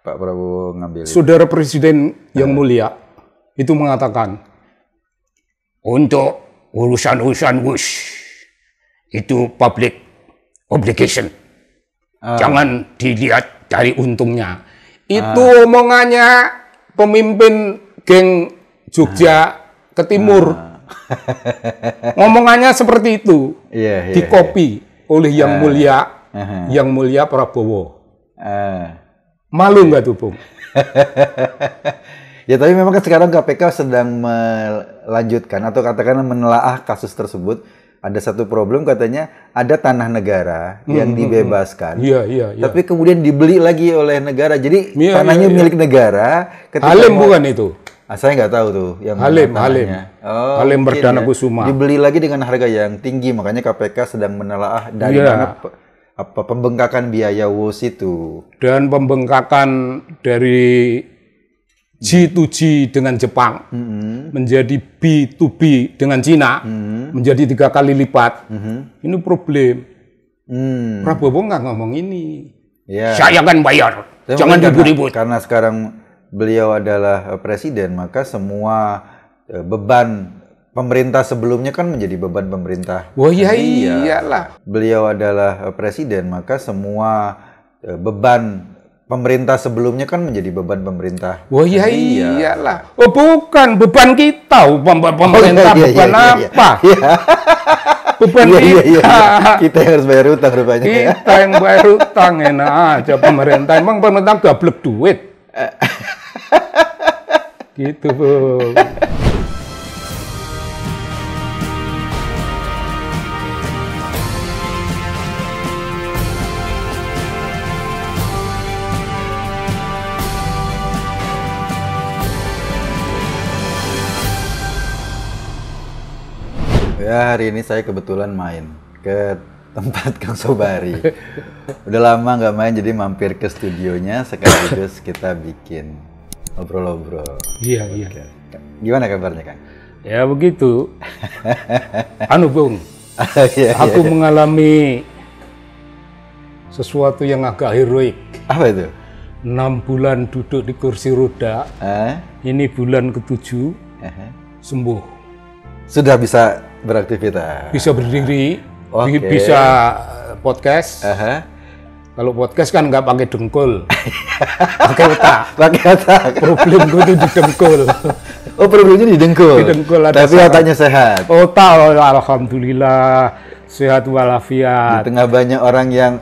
Pak Prabowo ngambil? Saudara Presiden yang mulia itu mengatakan, untuk urusan-urusan WUS itu public obligation. Jangan dilihat dari untungnya. Itu omongannya pemimpin geng Jogja ke timur. Ngomongannya seperti itu. Dikopi oleh yang mulia Prabowo. Malu nggak tuh, Bung? Ya, tapi memang kan sekarang KPK sedang melanjutkan atau katakanlah menelaah kasus tersebut. Ada satu problem, katanya ada tanah negara yang dibebaskan. Iya. Tapi kemudian dibeli lagi oleh negara. Jadi tanahnya milik negara. Halim bukan itu? Saya nggak tahu tuh. Yang Halim Perdana Kusuma. Dibeli lagi dengan harga yang tinggi. Makanya KPK sedang menelaah dari mana pembengkakan biaya WUS itu. Dan pembengkakan dari G2G dengan Jepang menjadi B2B dengan Cina menjadi 3 kali lipat. Ini problem. Prabowo nggak ngomong ini. Saya akan bayar. Jangan ribut-ribut. Karena sekarang beliau adalah presiden, maka semua beban pemerintah sebelumnya kan menjadi beban pemerintah. Wah, iyalah. Beliau adalah presiden, maka semua beban pemerintah sebelumnya kan menjadi beban pemerintah. Wah, iyalah. Oh, bukan beban kita, pemerintah beban apa? Beban kita. Kita yang harus bayar utang rupanya. Kita yang bayar utang, enak aja pemerintah. Emang pemerintah gablek duit. Gitu, Bung. Ya, hari ini saya kebetulan main ke tempat Kang Sobari. Udah lama nggak main, jadi mampir ke studionya sekaligus kita bikin ngobrol-ngobrol. Iya. Gimana kabarnya, Kang? Ya begitu. Bung. Aku mengalami sesuatu yang agak heroik. Apa itu? 6 bulan duduk di kursi roda. Ini bulan ke-7. Sembuh. Sudah bisa beraktivitas? Bisa berdiri, bisa podcast. Kalau podcast kan nggak pakai dengkul, pakai otak. Problem gue itu di dengkul. Oh, problemnya di dengkul. Tapi otaknya sehat. Otak, alhamdulillah sehat walafiat. Di tengah banyak orang yang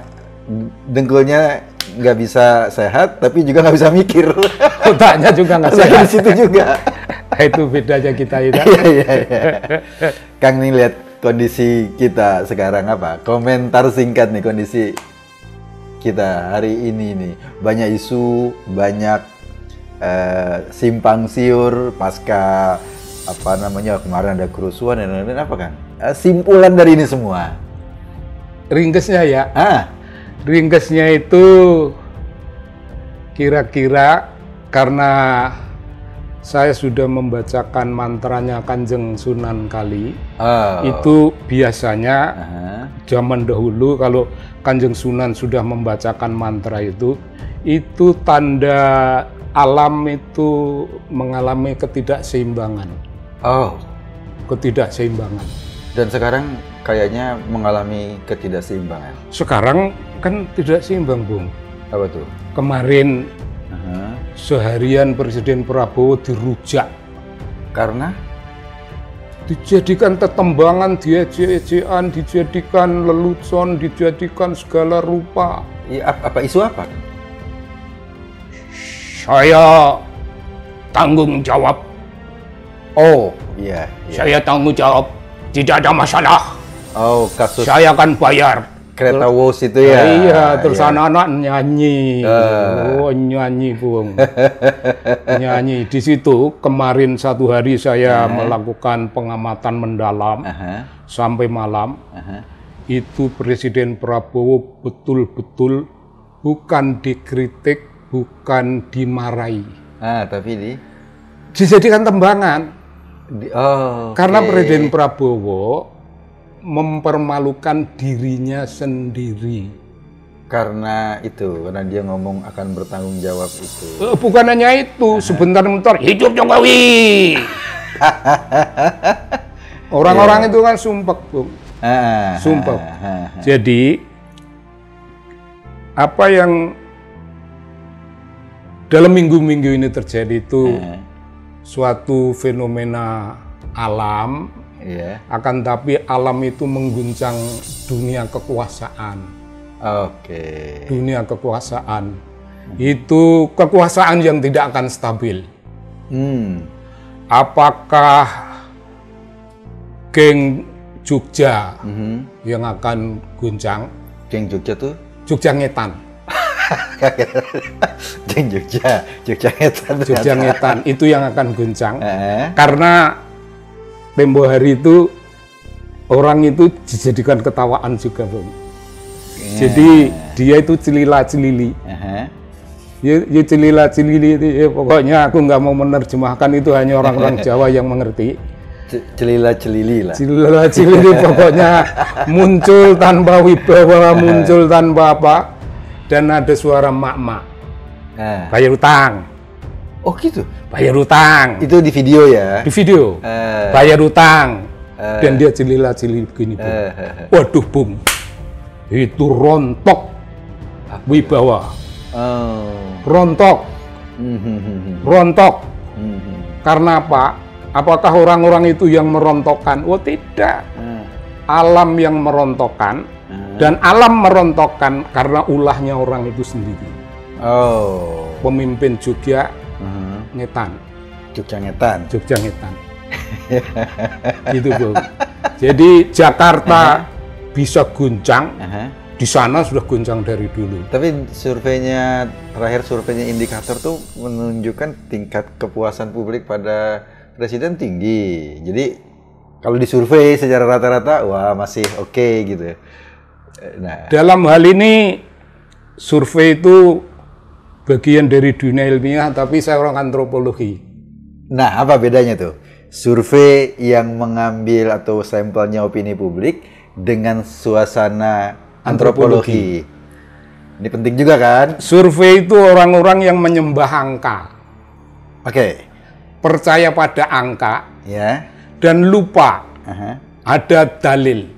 dengkulnya nggak bisa sehat, tapi juga nggak bisa mikir. Otaknya juga nggak sehat. Di situ juga. Itu bedanya kita itu. Iya. Kang, nih lihat kondisi kita sekarang apa? Komentar singkat nih kondisi kita hari ini nih. Banyak isu, banyak simpang siur pasca kemarin ada kerusuhan dan lain-lain, apa kan? Simpulan dari ini semua. Ringkesnya ya. Ringkesnya itu kira-kira karena saya sudah membacakan mantranya Kanjeng Sunan Kali. Itu biasanya zaman dahulu kalau Kanjeng Sunan sudah membacakan mantra itu tanda alam itu mengalami ketidakseimbangan. Ketidakseimbangan. Dan sekarang kayaknya mengalami ketidakseimbangan. Sekarang kan tidak seimbang, Bung. Apa tuh? Kemarin seharian Presiden Prabowo dirujak. Karena? Dijadikan tetembangan, diejek-ejekan, dijadikan lelucon, dijadikan segala rupa. Apa isu apa? Saya tanggung jawab. Iya. Saya tanggung jawab. Tidak ada masalah. Kasus. Saya akan bayar. Kereta WUS itu ya? Iya, terus anak-anak nyanyi. Nyanyi, Bung. Nyanyi. Di situ kemarin satu hari saya melakukan pengamatan mendalam sampai malam. Itu Presiden Prabowo betul-betul bukan dikritik, bukan dimarahi. Tapi dijadikan tembangan. Karena Presiden Prabowo mempermalukan dirinya sendiri. Karena dia ngomong akan bertanggung jawab itu. Bukan hanya itu, sebentar-bentar hidup Jokowi. Orang-orang itu kan sumpek, Bung. Sumpek. Jadi apa yang dalam minggu-minggu ini terjadi itu suatu fenomena alam, akan tapi alam itu mengguncang dunia kekuasaan. Dunia kekuasaan itu kekuasaan yang tidak akan stabil. Apakah geng Jogja yang akan guncang? Geng Jogja tuh? Jogja Ngetan. Geng Jogja Ngetan. Jogja Ngetan itu yang akan guncang. Karena tempo hari itu orang itu dijadikan ketawaan juga, Bung. Jadi dia itu celila-celili. Ya celila-celili itu ya, pokoknya aku nggak mau menerjemahkan, itu hanya orang-orang Jawa yang mengerti. Celila-celili lah. Celila-celili pokoknya muncul tanpa wibawa, muncul tanpa apa, dan ada suara mak-mak. Bayar utang. Oh gitu? Bayar utang. Itu di video ya? Di video. Bayar utang. Dan dia celila-celili begini, Bung. Waduh, Bung. Itu rontok wibawa. Rontok. Rontok. Karena apa? Apakah orang-orang itu yang merontokkan? Oh tidak. Alam yang merontokkan. Dan alam merontokkan karena ulahnya orang itu sendiri. Pemimpin Jogja Ngetan. Jogja Ngetan. Jogja Ngetan. Gitu, Bung. Jadi Jakarta bisa guncang, di sana sudah guncang dari dulu. Tapi terakhir surveinya Indikator tuh menunjukkan tingkat kepuasan publik pada presiden tinggi. Jadi kalau disurvei secara rata-rata, wah masih oke gitu. Nah, dalam hal ini survei itu bagian dari dunia ilmiah, tapi saya orang antropologi. Nah, apa bedanya tuh? Survei yang mengambil atau sampelnya opini publik dengan suasana antropologi. Ini penting juga kan? Survei itu orang-orang yang menyembah angka. Percaya pada angka. Dan lupa ada dalil.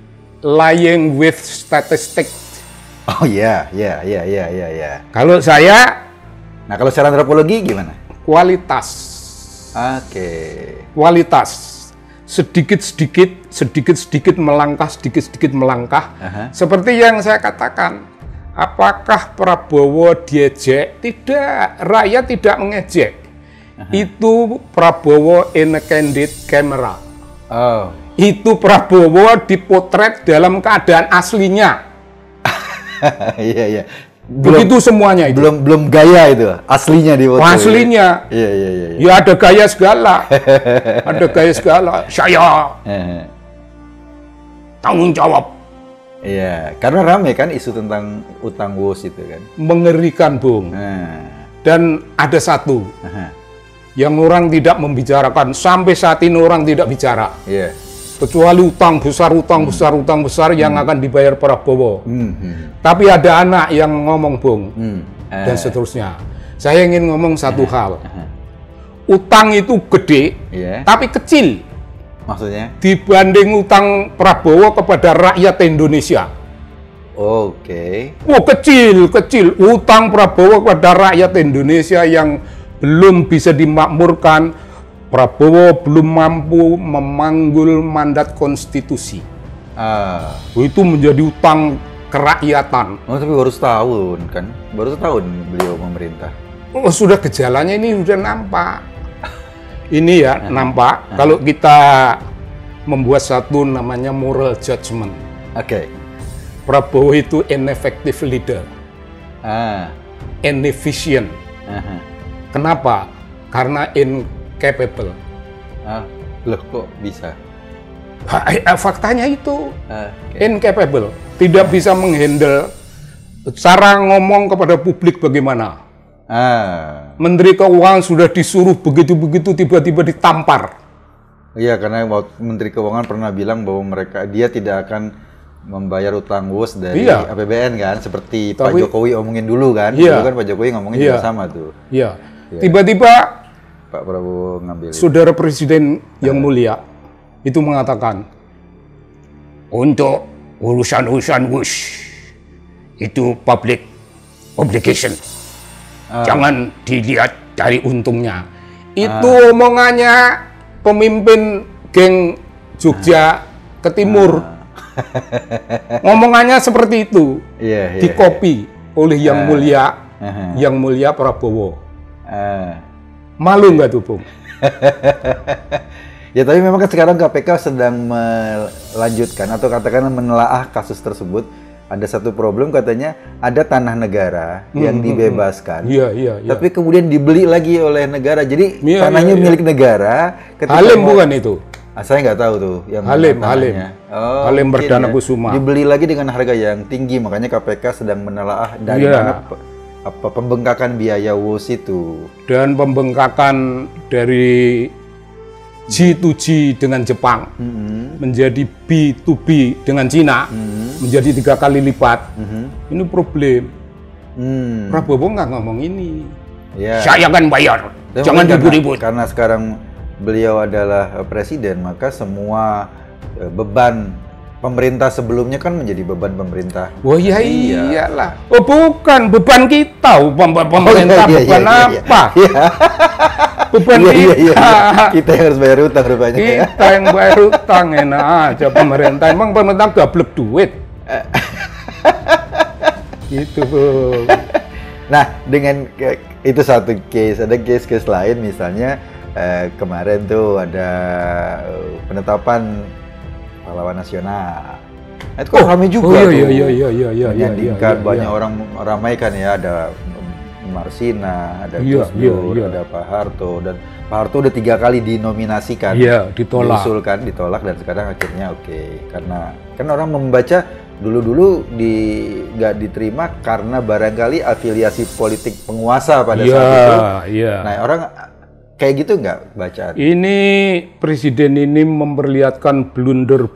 Lying with statistics. Oh iya. Kalau saya, nah kalau secara antropologi gimana? Kualitas. Kualitas. Sedikit-sedikit melangkah, seperti yang saya katakan. Apakah Prabowo diejek? Tidak, rakyat tidak mengejek. Itu Prabowo in a candid camera. Itu Prabowo dipotret dalam keadaan aslinya. Iya. Begitu semuanya itu. Belum gaya itu, aslinya di foto. Aslinya. Iya. Ya ada gaya segala. Ada gaya segala. Saya tanggung jawab. Iya, karena rame kan isu tentang utang WOS itu kan. Mengerikan, Bung. Dan ada satu yang orang tidak membicarakan, sampai saat ini orang tidak bicara. Kecuali utang besar yang akan dibayar Prabowo. Tapi ada anak yang ngomong, Bung, dan seterusnya. Saya ingin ngomong satu hal. Utang itu gede, tapi kecil. Maksudnya? Dibanding utang Prabowo kepada rakyat Indonesia. Oh, kecil. Utang Prabowo kepada rakyat Indonesia yang belum bisa dimakmurkan. Prabowo belum mampu memanggul mandat konstitusi. Itu menjadi utang kerakyatan. Oh, tapi baru setahun kan? Baru setahun beliau memerintah. Oh, sudah gejalanya ini sudah nampak. Ini ya nampak. Kalau kita membuat satu namanya moral judgment. Prabowo itu ineffective leader. Inefficient. Kenapa? Karena incapable. Loh, kok bisa? Faktanya itu incapable, tidak bisa menghandle cara ngomong kepada publik bagaimana. Menteri Keuangan sudah disuruh begitu-begitu tiba-tiba ditampar. Iya, karena Menteri Keuangan pernah bilang bahwa dia tidak akan membayar utang WUS dari Iya. APBN kan, seperti Pak Tapi- Jokowi omongin dulu kan. Iya. Dulu kan Pak Jokowi ngomongin Iya. juga sama tuh. Iya. Iya. Tiba-tiba Pak Prabowo ngambil. Saudara Presiden yang mulia itu mengatakan, untuk urusan-urusan WUS itu public obligation. Jangan dilihat dari untungnya. Itu omongannya pemimpin geng Jogja ke timur. Ngomongannya seperti itu. Iya, iya, Di copy oleh iya. yang mulia Prabowo. Ah. Malu nggak tuh, Bung? Ya tapi memang kan sekarang KPK sedang melanjutkan atau katakanlah menelaah kasus tersebut. Ada satu problem katanya ada tanah negara yang dibebaskan. Iya, iya, iya. Tapi kemudian dibeli lagi oleh negara. Jadi Iya, tanahnya iya, iya. milik negara. ketika Halim mau- bukan itu? Saya nggak tahu tuh yang Halim, mana tanahnya. Halim mungkin Perdana ya. Kusuma. Dibeli lagi dengan harga yang tinggi, makanya KPK sedang menelaah dari Iya. mana apa pembengkakan biaya WUS itu. Dan pembengkakan dari G2G dengan Jepang menjadi B2B dengan Cina menjadi 3 kali lipat. Ini problem. Prabowo nggak ngomong ini. Ya. Saya akan bayar, Tapi jangan mungkin ribut-ribut. Karena sekarang beliau adalah presiden, maka semua beban pemerintah sebelumnya kan menjadi beban pemerintah. Wah ya Iya. iyalah. Oh bukan, beban kita, pemerintah iya, beban iya, iya. apa? Iya. Beban Iya, iya, iya, kita. iya. Kita yang harus bayar utang rupanya ya. Kita yang bayar utang, enak aja pemerintah. Emang pemerintah gablek duit. Gitu, Bung. Nah, dengan itu satu case, ada case-case lain misalnya kemarin tuh ada penetapan pahlawan nasional. Nah, itu kan ramai juga tuh. Iya. Menyandingkan banyak orang ramaikan ya, ada Marsina, ada Iya, Gus Dur, iya. ada Pak Harto, dan Pak Harto udah 3 kali dinominasikan. Iya, ditolak. Diusulkan, ditolak, dan sekarang akhirnya oke. Karena kan orang membaca dulu nggak diterima karena barangkali afiliasi politik penguasa pada saat itu. Iya. Nah, orang kayak gitu nggak bacaan? Ini presiden ini memperlihatkan blunder.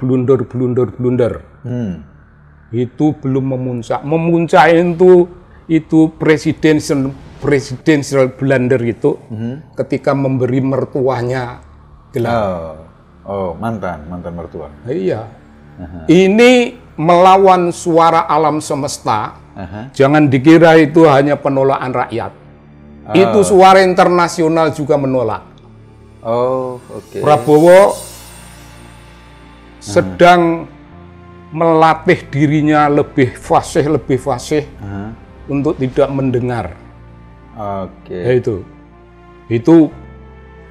Itu belum memuncak. Memuncak itu presidential blunder itu ketika memberi mertuanya gelar. Mantan mertua. Iya. Ini melawan suara alam semesta. Jangan dikira itu hanya penolakan rakyat. Itu suara internasional juga menolak. Oke. Prabowo sedang melatih dirinya lebih fasih untuk tidak mendengar. Oke. Ya itu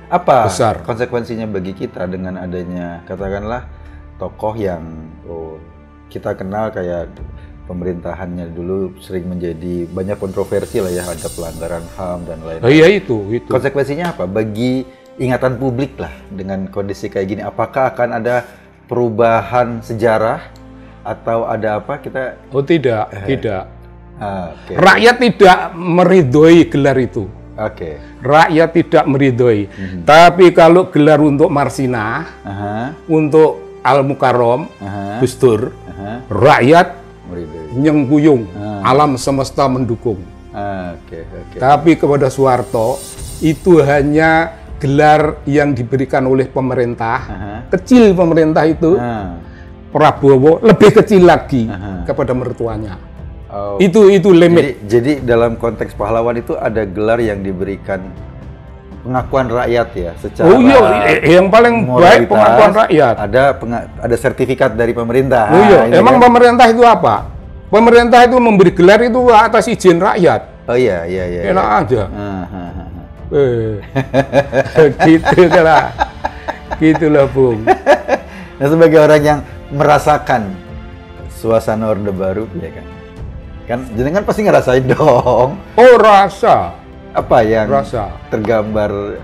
Apa besar. konsekuensinya bagi kita dengan adanya katakanlah tokoh yang kita kenal kayak pemerintahannya dulu sering menjadi banyak kontroversi lah ya, ada pelanggaran HAM dan lain-lain. Iya itu. Konsekuensinya apa bagi ingatan publik lah dengan kondisi kayak gini? Apakah akan ada perubahan sejarah atau ada apa kita? Oh tidak. Oke. Rakyat tidak meridhoi gelar itu. Oke. Rakyat tidak meridhoi. Tapi kalau gelar untuk Marsina, untuk Al Mukarrom, Gus Dur, rakyat nyengkuyung, alam semesta mendukung. Oke. Tapi kepada Soeharto itu hanya gelar yang diberikan oleh pemerintah. Kecil pemerintah itu. Prabowo lebih kecil lagi kepada mertuanya. Itu limit. Jadi dalam konteks pahlawan itu ada gelar yang diberikan pengakuan rakyat ya secara Oh iya, yang paling baik moralitas, pengakuan rakyat. Ada sertifikat dari pemerintah. Oh iya, Ini emang kan? pemerintah itu apa? Pemerintah itu memberi gelar itu atas izin rakyat. Oh iya. Enak aja. Iya. Gitu lah. Gitulah, Bung. Nah, sebagai orang yang merasakan suasana Orde Baru ya kan jenengan pasti ngerasain dong. Oh, rasa. Apa yang Rasa. tergambar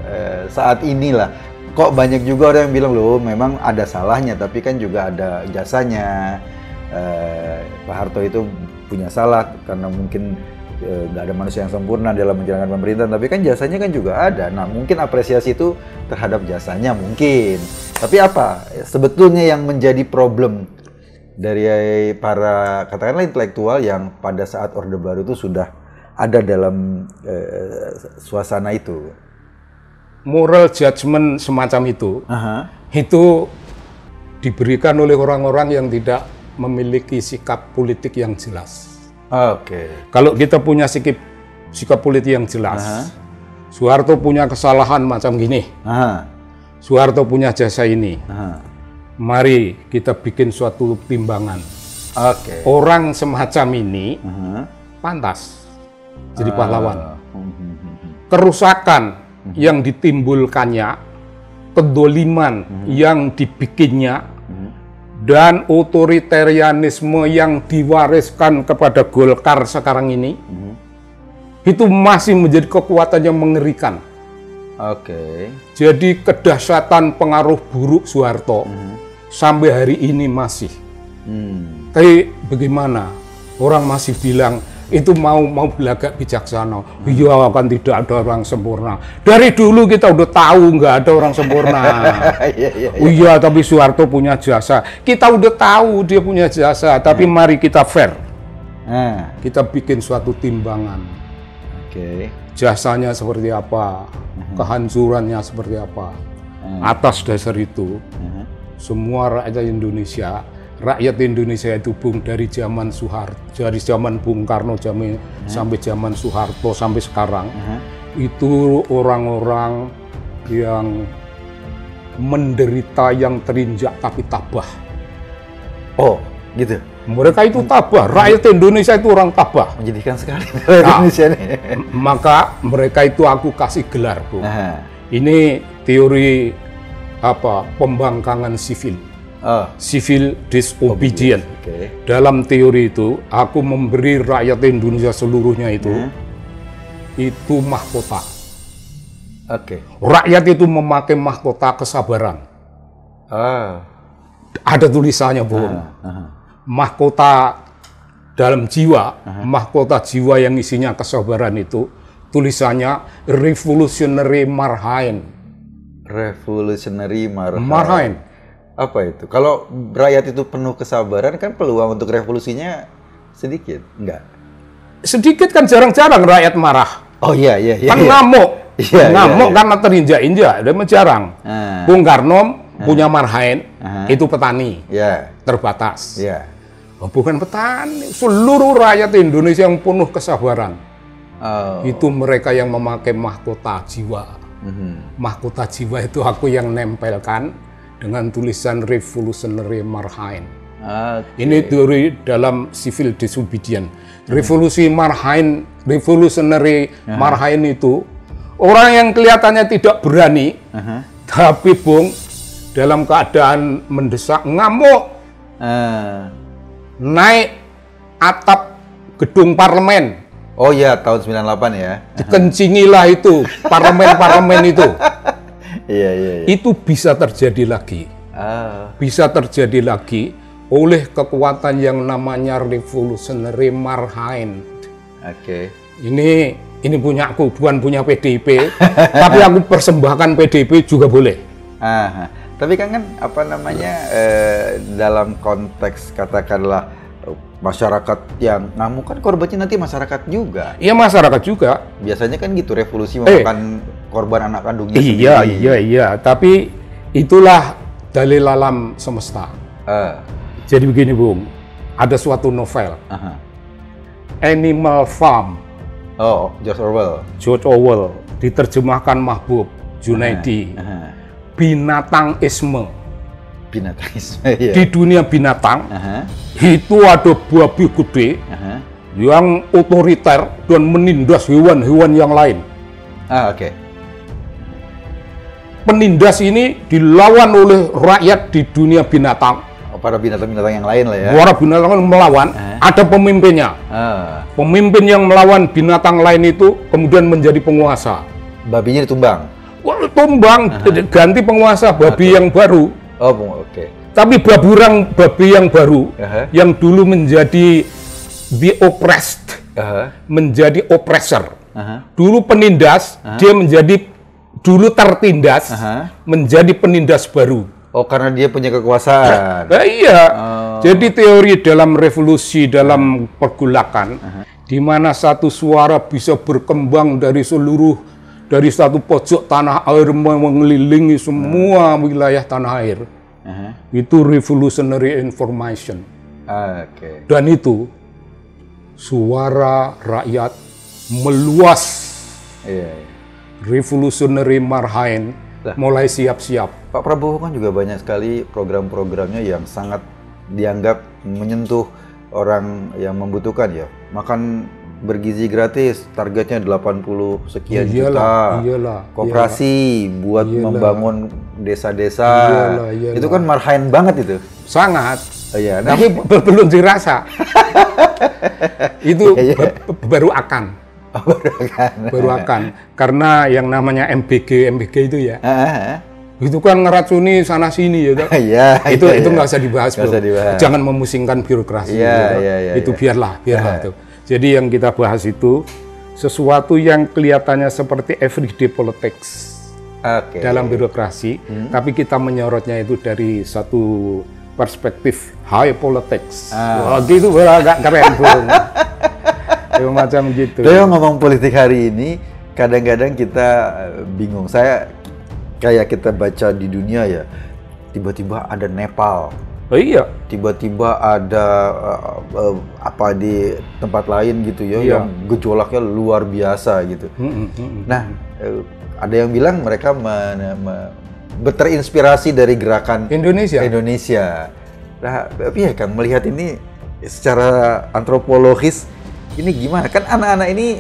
saat inilah. Kok banyak juga orang yang bilang loh memang ada salahnya, tapi kan juga ada jasanya. Pak Harto itu punya salah karena mungkin nggak ada manusia yang sempurna dalam menjalankan pemerintahan, tapi kan jasanya kan juga ada. Nah, mungkin apresiasi itu terhadap jasanya mungkin. Tapi apa sebetulnya yang menjadi problem dari para katakanlah intelektual yang pada saat Orde Baru itu sudah ada dalam suasana itu. Moral judgment semacam itu diberikan oleh orang-orang yang tidak memiliki sikap politik yang jelas. Kalau kita punya sikap politik yang jelas, Soeharto punya kesalahan macam gini, Soeharto punya jasa ini, mari kita bikin suatu timbangan. Orang semacam ini pantas jadi pahlawan. Kerusakan yang ditimbulkannya, kedoliman yang dibikinnya, dan otoritarianisme yang diwariskan kepada Golkar sekarang ini, itu masih menjadi kekuatan yang mengerikan. Jadi kedahsyatan pengaruh buruk Soeharto sampai hari ini masih. Tapi bagaimana? Orang masih bilang itu mau belagak bijaksana. Iya, kan tidak ada orang sempurna. Dari dulu kita udah tahu nggak ada orang sempurna. Iya, tapi Soeharto punya jasa. Kita udah tahu dia punya jasa. Tapi mari kita fair. Kita bikin suatu timbangan. Jasanya seperti apa, kehancurannya seperti apa. Atas dasar itu, semua rakyat Indonesia itu dari zaman Soeharto, dari zaman Bung Karno sampai zaman Soeharto sampai sekarang, itu orang-orang yang menderita, yang terinjak tapi tabah. Gitu. Mereka itu tabah, rakyat Indonesia itu orang tabah. Menjadikan sekali Indonesia nih. Maka mereka itu aku kasih gelar, Bung. Ini teori pembangkangan sivil. Civil disobedience. Dalam teori itu, aku memberi rakyat Indonesia seluruhnya itu mahkota. Rakyat itu memakai mahkota kesabaran. Ada tulisannya, Bung. Mahkota dalam jiwa, mahkota jiwa yang isinya kesabaran itu, tulisannya Revolutionary Marhain. Revolutionary Marhain. Apa itu? Kalau rakyat itu penuh kesabaran, kan peluang untuk revolusinya sedikit, enggak? Sedikit kan, jarang-jarang rakyat marah. Iya. Kan ngamuk. Ngamuk karena terinjak-injak, dia jarang. Bung Karno punya marhain, itu petani, terbatas. Bukan petani, seluruh rakyat Indonesia yang penuh kesabaran. Itu mereka yang memakai mahkota jiwa. Mahkota jiwa itu aku yang nempelkan dengan tulisan Revolutionary Marhain. Ini teori dalam civil disobedience. Revolutionary Marhain itu orang yang kelihatannya tidak berani, tapi Bung, dalam keadaan mendesak, ngamuk, naik atap gedung parlemen. Tahun 98 ya. Kencinilah itu parlemen itu. Iya. Itu bisa terjadi lagi. Bisa terjadi lagi oleh kekuatan yang namanya Revolutionary Marhain. Ini punya aku, bukan punya PDIP, tapi aku persembahkan PDIP juga boleh. Tapi kan dalam konteks katakanlah masyarakat yang ngamuk, kan korbannya nanti masyarakat juga. Iya, masyarakat juga. Biasanya kan gitu, revolusi memakan korban anak kandungnya sendiri. Iya. Tapi itulah dalil alam semesta. Jadi begini, Bung. Ada suatu novel, Animal Farm. George Orwell. Diterjemahkan Mahbub Junaidi. Binatang-isme. Di dunia binatang, itu ada babi gede yang otoriter dan menindas hewan-hewan yang lain. Penindas ini dilawan oleh rakyat di dunia binatang. Para binatang-binatang yang lain lah ya. Para binatang melawan, ada pemimpinnya. Pemimpin yang melawan binatang lain itu kemudian menjadi penguasa. Babinya ditumbang? Tumbang, ganti penguasa, babi yang baru. Tapi babi yang baru, yang dulu menjadi the oppressed, menjadi oppressor. Dulu penindas, dia menjadi dulu tertindas, menjadi penindas baru. Karena dia punya kekuasaan. Iya. Jadi teori dalam revolusi, dalam pergolakan, di mana satu suara bisa berkembang dari satu pojok tanah air mengelilingi semua wilayah tanah air. Itu revolutionary information. Dan itu suara rakyat meluas. Revolutionary Marhain mulai siap-siap. Pak Prabowo kan juga banyak sekali program-programnya yang sangat dianggap menyentuh orang yang membutuhkan ya. Makan bergizi gratis, targetnya 80 sekian juta. Koperasi buat membangun desa-desa. Itu kan marhain banget itu. Sangat. Nah, tapi belum dirasa. Itu baru akan. Baru akan. Karena yang namanya MBG itu ya. Itu kan ngeracuni sana sini ya. Itu nggak usah dibahas, bro. Jangan memusingkan birokrasi. Itu biarlah itu. Jadi yang kita bahas itu sesuatu yang kelihatannya seperti everyday politics dalam birokrasi, tapi kita menyorotnya itu dari satu perspektif high politics. Gitu agak keren, bro. Macam gitu. Kalau ngomong politik hari ini, kadang-kadang kita bingung. Saya kayak kita baca di dunia ya, tiba-tiba ada Nepal. Tiba-tiba ada apa di tempat lain gitu ya, yang gejolaknya luar biasa gitu. Nah, ada yang bilang mereka terinspirasi dari gerakan Indonesia. Nah, tapi ya kan melihat ini secara antropologis, ini gimana? Kan anak-anak ini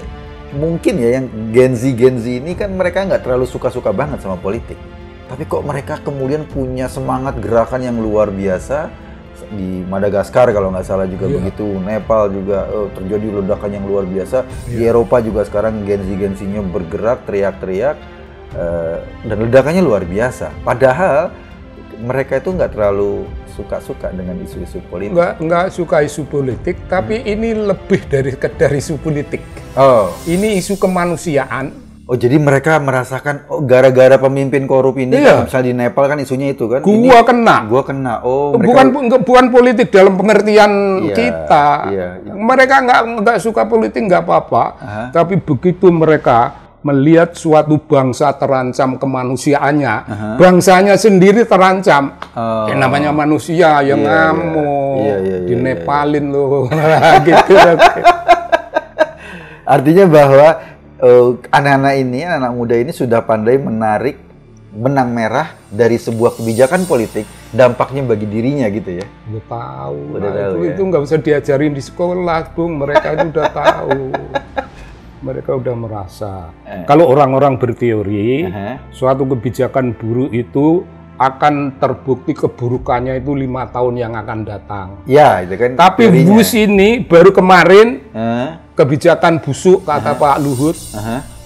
mungkin ya yang Gen Z ini kan mereka nggak terlalu suka-suka banget sama politik. Tapi kok mereka kemudian punya semangat gerakan yang luar biasa. Di Madagaskar kalau nggak salah juga begitu. Nepal juga terjadi ledakan yang luar biasa. Di Eropa juga sekarang Gen Z-nya bergerak, teriak-teriak. Dan ledakannya luar biasa. Padahal mereka itu nggak terlalu suka-suka dengan isu-isu politik. Nggak suka isu politik, tapi ini lebih dari sekedar isu politik. Ini isu kemanusiaan. Jadi mereka merasakan gara-gara pemimpin korup ini, kan, misalnya di Nepal kan isunya itu kan. Gua kena. Mereka... bukan politik dalam pengertian kita. Mereka nggak suka politik nggak apa-apa, tapi begitu mereka melihat suatu bangsa terancam kemanusiaannya, bangsanya sendiri terancam. Namanya manusia yang ngamuk, di Nepalin loh, gitu. Artinya bahwa anak-anak ini, anak muda ini sudah pandai menarik benang merah dari sebuah kebijakan politik, dampaknya bagi dirinya gitu ya. Udah tahu. Itu nggak usah diajarin di sekolah, Bung. Mereka itu udah tahu. Mereka udah merasa. Kalau orang-orang berteori, suatu kebijakan buruk itu akan terbukti keburukannya itu 5 tahun yang akan datang. Ya, itu kan. Tapi bus ini baru kemarin kebijakan busuk kata Pak Luhut.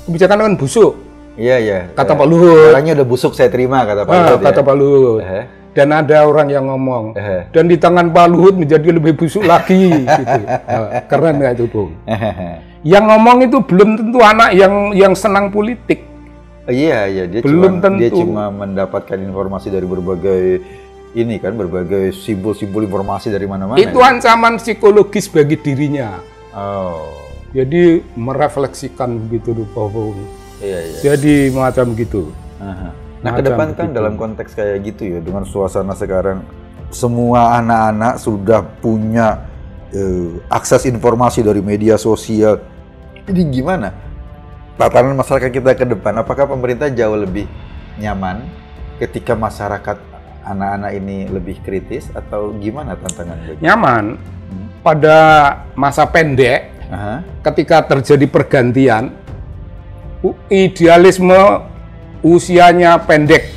Kebijakan kan busuk. Iya. Kata Pak Luhut. Orangnya udah busuk saya terima kata Pak Luhut. Kata Pak Luhut. Dan ada orang yang ngomong. Dan di tangan Pak Luhut menjadi lebih busuk lagi. Gitu. Keren nggak itu, Bung? Yang ngomong itu belum tentu anak yang senang politik. Dia cuma mendapatkan informasi dari berbagai simbol-simbol informasi dari mana-mana. Itu ancaman psikologis bagi dirinya. Jadi merefleksikan begitu Pak Bung. Jadi macam gitu. Nah, ke depan kan dalam konteks kayak gitu ya, dengan suasana sekarang semua anak-anak sudah punya akses informasi dari media sosial. Ini gimana tatanan masyarakat kita ke depan? Apakah pemerintah jauh lebih nyaman ketika masyarakat anak-anak ini lebih kritis atau gimana tantangannya? Nyaman. Pada masa pendek, ketika terjadi pergantian, idealisme usianya pendek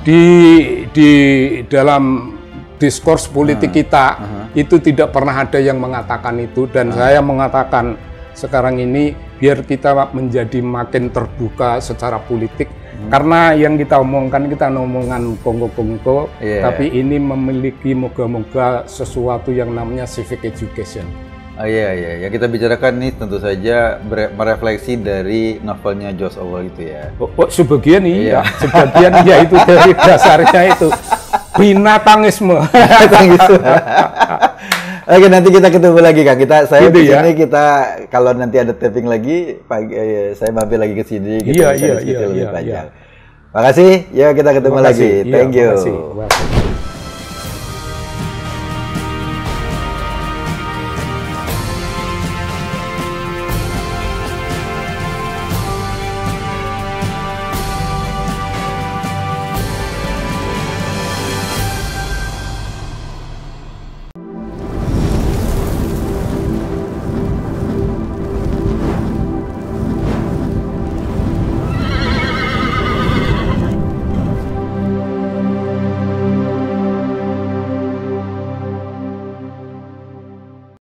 di dalam diskurs politik kita itu tidak pernah ada yang mengatakan itu, dan saya mengatakan sekarang ini biar kita menjadi makin terbuka secara politik. Karena yang kita omongkan kongko-kongko, tapi ini memiliki moga-moga sesuatu yang namanya civic education. Yang kita bicarakan ini tentu saja merefleksi dari novelnya George Orwell itu ya. Sebagian sebagian ya itu dari dasarnya itu. Binatangisme. Oke, nanti kita ketemu lagi Kang. Saya Gitu di ya. sini kalau nanti ada taping lagi, saya mampir lagi ke sini kita Iya, bisa iya, diskusi iya, lebih iya, panjang. iya. Makasih, ya kita ketemu Terima lagi. kasih. Iya, Thank you. terima kasih.